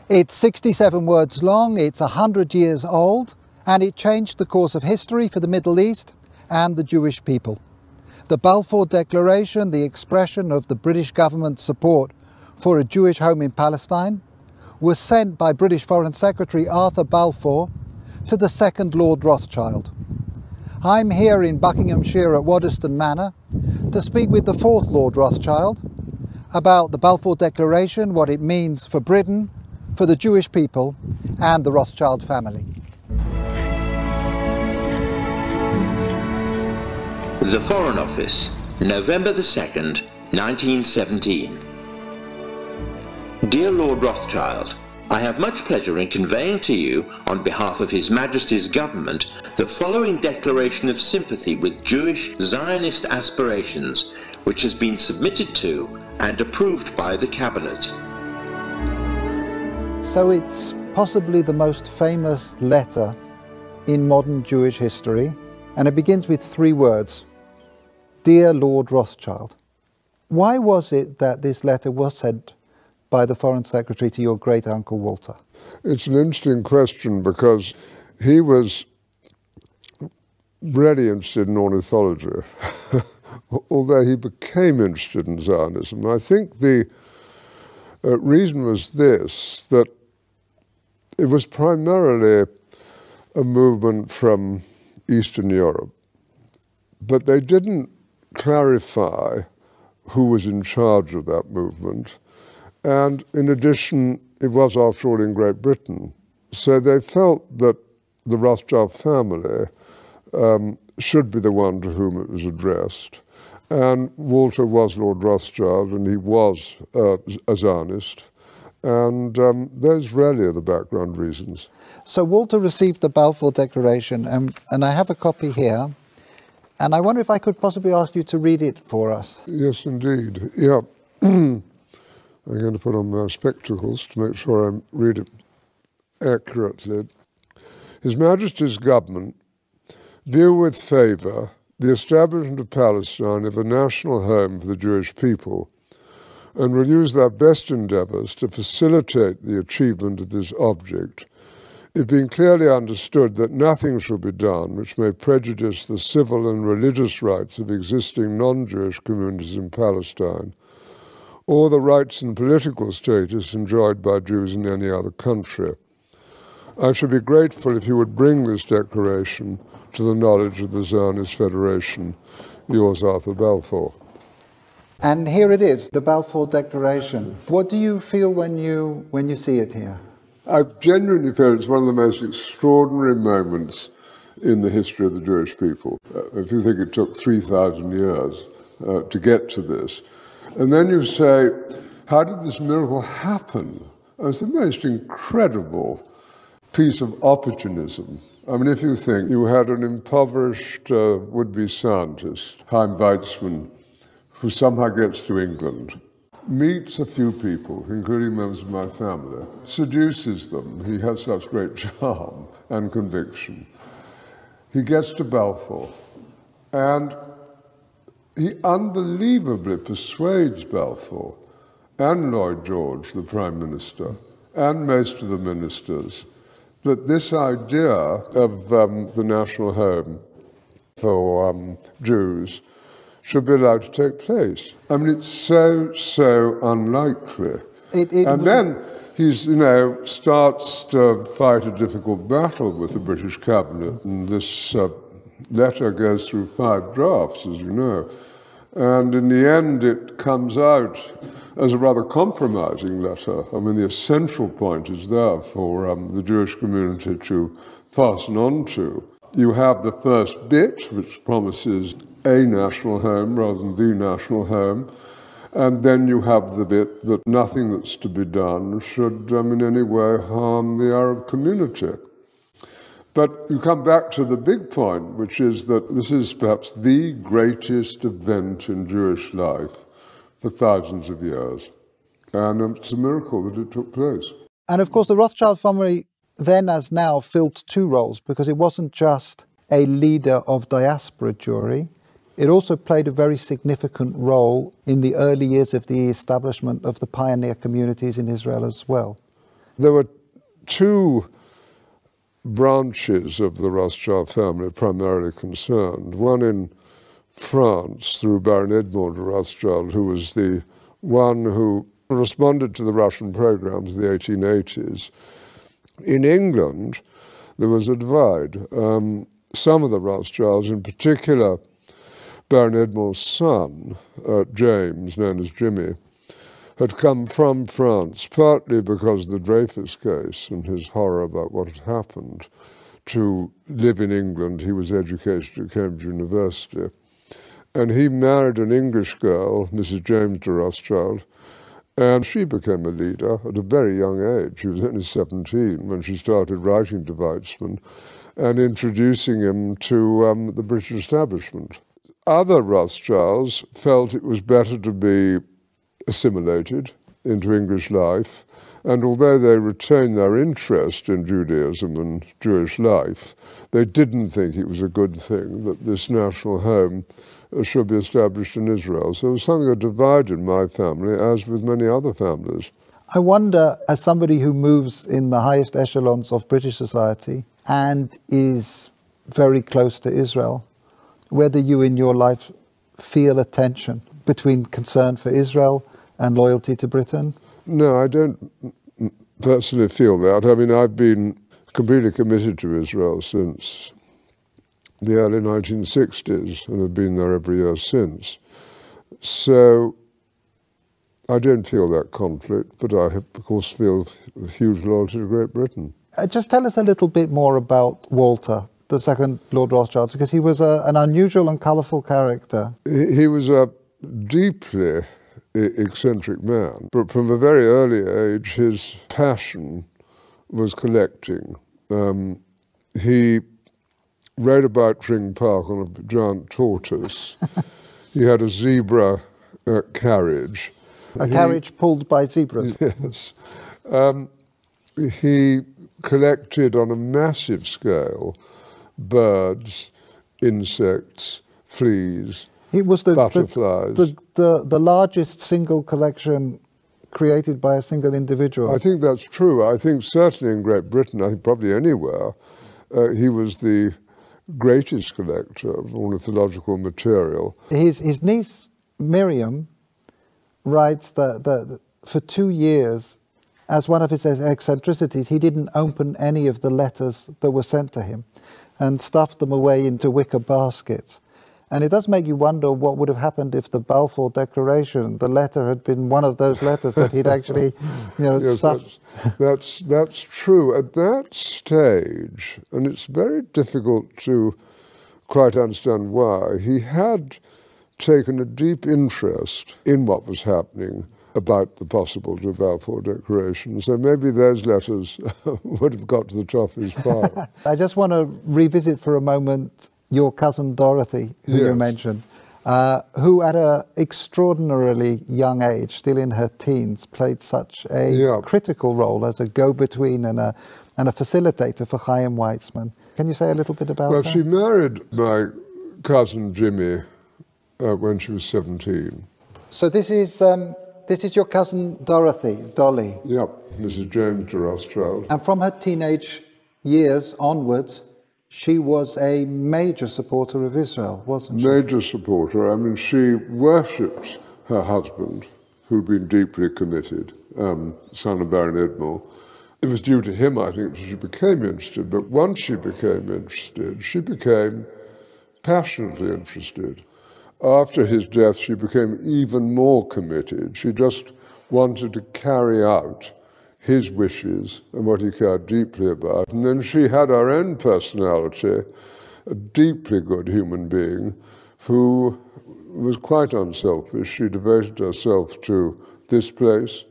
It's 67 words long, it's 100 years old, and it changed the course of history for the Middle East and the Jewish people. The Balfour Declaration, the expression of the British government's support for a Jewish home in Palestine, was sent by British Foreign Secretary Arthur Balfour to the second Lord Rothschild. I'm here in Buckinghamshire at Waddesdon Manor to speak with the fourth Lord Rothschild about the Balfour Declaration, what it means for Britain, for the Jewish people and the Rothschild family. The Foreign Office, November the 2nd, 1917. Dear Lord Rothschild, I have much pleasure in conveying to you, on behalf of His Majesty's Government, the following declaration of sympathy with Jewish Zionist aspirations, which has been submitted to and approved by the Cabinet. So it's possibly the most famous letter in modern Jewish history, and it begins with 3 words: Dear Lord Rothschild. Why was it that this letter was sent by the Foreign Secretary to your great-uncle Walter? It's an interesting question because he was really interested in ornithology, although he became interested in Zionism. I think the reason was this, that it was primarily a movement from Eastern Europe, but they didn't clarify who was in charge of that movement. And in addition, it was, after all, in Great Britain. So they felt that the Rothschild family should be the one to whom it was addressed. And Walter was Lord Rothschild, and he was a Zionist. And those really are the background reasons. So Walter received the Balfour Declaration, and I have a copy here. And I wonder if I could possibly ask you to read it for us. Yes, indeed. Yeah. I'm going to put on my spectacles to make sure I read it accurately. His Majesty's Government view with favour the establishment of Palestine as a national home for the Jewish people, and will use their best endeavours to facilitate the achievement of this object, it being clearly understood that nothing shall be done which may prejudice the civil and religious rights of existing non-Jewish communities in Palestine, or the rights and political status enjoyed by Jews in any other country. I should be grateful if you would bring this declaration to the knowledge of the Zionist Federation. Yours, Arthur Balfour. And here it is, the Balfour Declaration. What do you feel when you see it here? I genuinely feel it's one of the most extraordinary moments in the history of the Jewish people. If you think it took 3,000 years to get to this, and then you say, how did this miracle happen? It's the most incredible piece of opportunism. I mean, if you think you had an impoverished would-be scientist, Chaim Weizmann, who somehow gets to England, meets a few people, including members of my family, seduces them. He has such great charm and conviction. He gets to Balfour, and he unbelievably persuades Balfour and Lloyd George, the Prime Minister, and most of the ministers, that this idea of the national home for Jews should be allowed to take place. I mean, it's so unlikely. And then he's, starts to fight a difficult battle with the British cabinet, and this letter goes through 5 drafts, as you know. And in the end, it comes out as a rather compromising letter. I mean, the essential point is there for the Jewish community to fasten on to. You have the first bit, which promises a national home rather than the national home, and then you have the bit that nothing that's to be done should in any way harm the Arab community. But you come back to the big point, which is that this is perhaps the greatest event in Jewish life for thousands of years. And it's a miracle that it took place. And of course, the Rothschild family then as now filled 2 roles, because it wasn't just a leader of diaspora Jewry, it also played a very significant role in the early years of the establishment of the pioneer communities in Israel as well. There were two branches of the Rothschild family primarily concerned. One in France through Baron Edmond de Rothschild, who was the one who responded to the Russian programs of the 1880s. In England, there was a divide. Some of the Rothschilds, in particular Baron Edmond's son, James, known as Jimmy, had come from France, partly because of the Dreyfus case and his horror about what had happened, to live in England. He was educated at Cambridge University. And he married an English girl, Mrs. James de Rothschild, and she became a leader at a very young age. She was only 17 when she started writing to Weizmann and introducing him to the British establishment. Other Rothschilds felt it was better to be assimilated into English life, and although they retained their interest in Judaism and Jewish life, they didn't think it was a good thing that this national home should be established in Israel. So it was something that divided my family, as with many other families. I wonder, as somebody who moves in the highest echelons of British society and is very close to Israel, whether you in your life feel a tension between concern for Israel and loyalty to Britain? No, I don't personally feel that. I mean, I've been completely committed to Israel since the early 1960s and have been there every year since. So I don't feel that conflict, but I, of course, feel a huge loyalty to Great Britain. Just tell us a little bit more about Walter, the second Lord Rothschild, because he was an unusual and colourful character. He was a deeply eccentric man, but from a very early age his passion was collecting. He rode about Tring Park on a giant tortoise. He had a zebra carriage. A carriage pulled by zebras? Yes. He collected on a massive scale birds, insects, fleas, it was butterflies. The largest single collection created by a single individual. I think that's true. I think certainly in Great Britain, I think probably anywhere, he was the greatest collector of ornithological material. His niece, Miriam, writes that for 2 years, as one of his eccentricities, he didn't open any of the letters that were sent to him and stuffed them away into wicker baskets. And it does make you wonder what would have happened if the Balfour Declaration, the letter, had been one of those letters that he'd actually, yes, stuffed. That's true. At that stage, and it's very difficult to quite understand why, he had taken a deep interest in what was happening about the possibility of Balfour Declaration. So maybe those letters would have got to the top of his file. I just want to revisit for a moment your cousin Dorothy, who you mentioned, who at an extraordinarily young age, still in her teens, played such a critical role as a go-between and a facilitator for Chaim Weizmann. Can you say a little bit about her? Well, she married my cousin Jimmy when she was 17. So this is your cousin Dorothy, Dolly? Yep, Mrs. James de Rothschild. And from her teenage years onwards, she was a major supporter of Israel, wasn't she? Major supporter. I mean, she worshipped her husband, who'd been deeply committed, son of Baron Edmond. It was due to him, I think, that she became interested. But once she became interested, she became passionately interested. After his death, she became even more committed. She just wanted to carry out his wishes and what he cared deeply about. And then she had her own personality, a deeply good human being who was quite unselfish. She devoted herself to this place,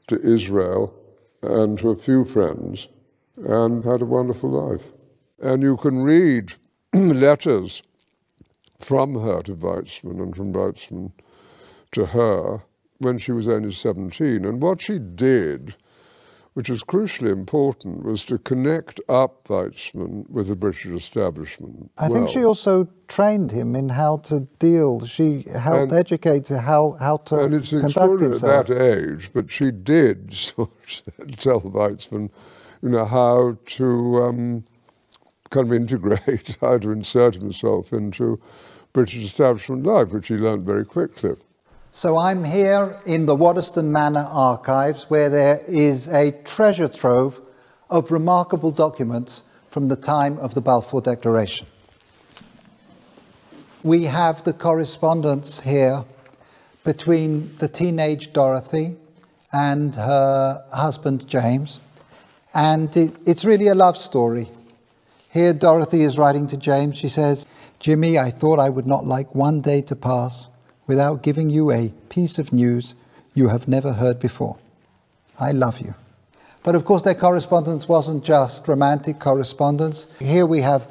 to Israel, and to a few friends, and had a wonderful life. And you can read letters from her to Weizmann and from Weizmann to her when she was only 17. And what she did which was crucially important, was to connect up Weizmann with the British establishment. I think she also trained him in how to deal. She helped educate how to and it's conduct himself. At that age, but she did sort of tell Weizmann, how to kind of integrate, how to insert himself into British establishment life, which he learned very quickly. So I'm here in the Waddesdon Manor archives, where there is a treasure trove of remarkable documents from the time of the Balfour Declaration. We have the correspondence here between the teenage Dorothy and her husband James, and it's really a love story. Here Dorothy is writing to James. She says, "Jimmy, I thought I would not like one day to pass without giving you a piece of news you have never heard before. I love you." But of course their correspondence wasn't just romantic correspondence. Here we have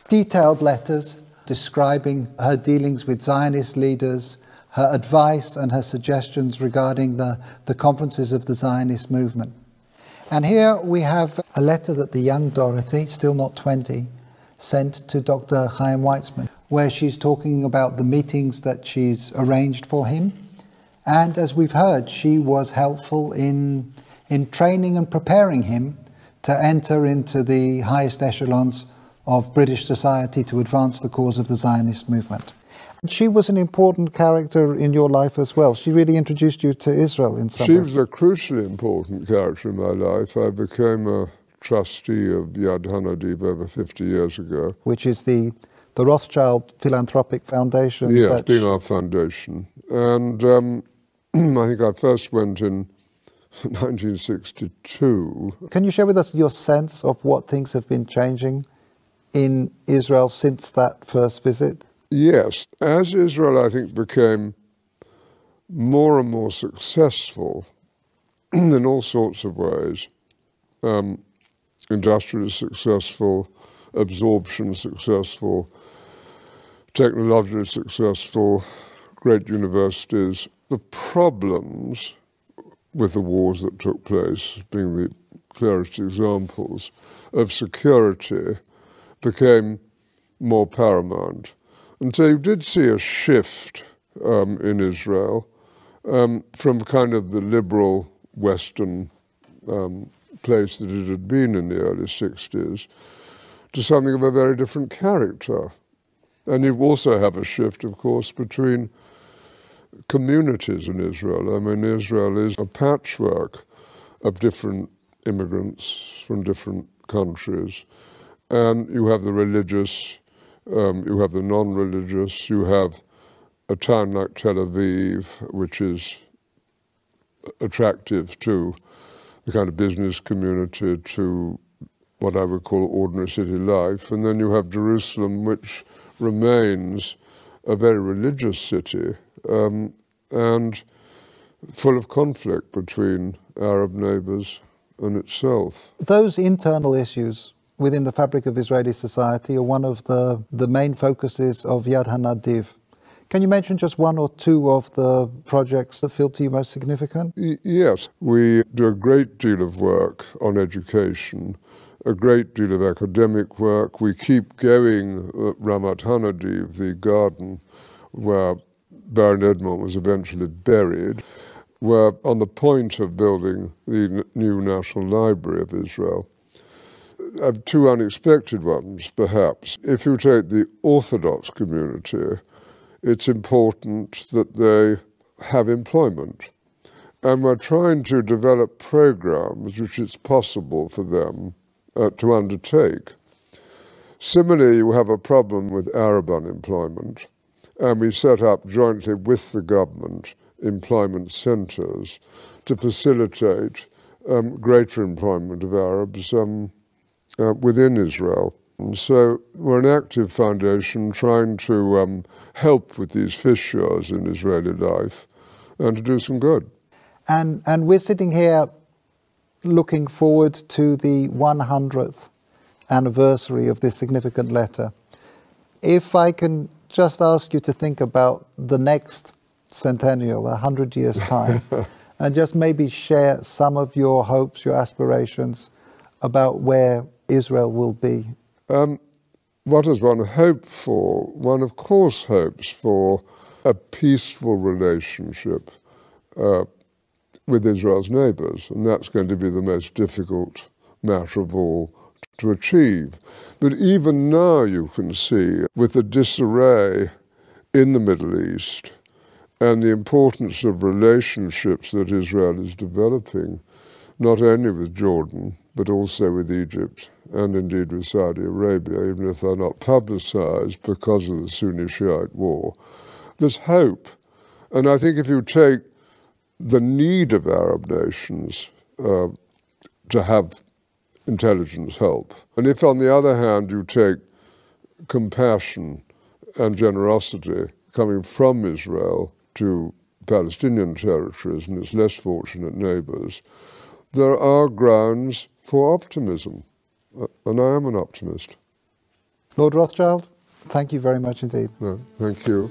detailed letters describing her dealings with Zionist leaders, her advice and her suggestions regarding the conferences of the Zionist movement. And here we have a letter that the young Dorothy, still not 20, sent to Dr. Chaim Weizmann, where she's talking about the meetings that she's arranged for him. And as we've heard, she was helpful in training and preparing him to enter into the highest echelons of British society to advance the cause of the Zionist movement. She was an important character in your life as well. She really introduced you to Israel in some way. She was a crucially important character in my life. I became a trustee of Yad Hanadiv over 50 years ago. Which is the Rothschild Philanthropic Foundation. Yes, being our foundation. And I think I first went in 1962. Can you share with us your sense of what things have been changing in Israel since that first visit? Yes. As Israel, I think, became more and more successful in all sorts of ways, industrially successful, absorption successful, technologically successful, great universities, the problems with the wars that took place, being the clearest examples, of security became more paramount. And so you did see a shift in Israel from kind of the liberal Western place that it had been in the early 60s to something of a very different character. And you also have a shift, of course, between communities in Israel. I mean, Israel is a patchwork of different immigrants from different countries. And you have the religious, you have the non-religious, you have a town like Tel Aviv, which is attractive to the kind of business community, to what I would call ordinary city life. And then you have Jerusalem, which remains a very religious city and full of conflict between Arab neighbors and itself. Those internal issues within the fabric of Israeli society are one of the main focuses of Yad Hanadiv. Can you mention just one or two of the projects that feel to you most significant? Yes, we do a great deal of work on education, a great deal of academic work. We keep going at Ramat Hanadiv, the garden where Baron Edmond was eventually buried. We're on the point of building the new National Library of Israel. I have two unexpected ones, perhaps. If you take the Orthodox community, it's important that they have employment. And we're trying to develop programs which it's possible for them to undertake. Similarly, you have a problem with Arab unemployment, and we set up jointly with the government employment centres to facilitate greater employment of Arabs within Israel. And so we're an active foundation trying to help with these fissures in Israeli life and to do some good. And we're sitting here looking forward to the 100th anniversary of this significant letter. If I can just ask you to think about the next centennial, 100 years' time, and just maybe share some of your hopes, your aspirations about where Israel will be. What does one hope for? One, of course, hopes for a peaceful relationship with Israel's neighbours, and that's going to be the most difficult matter of all to achieve. But even now you can see, with the disarray in the Middle East and the importance of relationships that Israel is developing, not only with Jordan, but also with Egypt and indeed with Saudi Arabia, even if they're not publicised because of the Sunni-Shiite war, there's hope. And I think if you take the need of Arab nations to have intelligence help, and if on the other hand you take compassion and generosity coming from Israel to Palestinian territories and its less fortunate neighbours, there are grounds for optimism, and I am an optimist. Lord Rothschild, thank you very much indeed. No, thank you.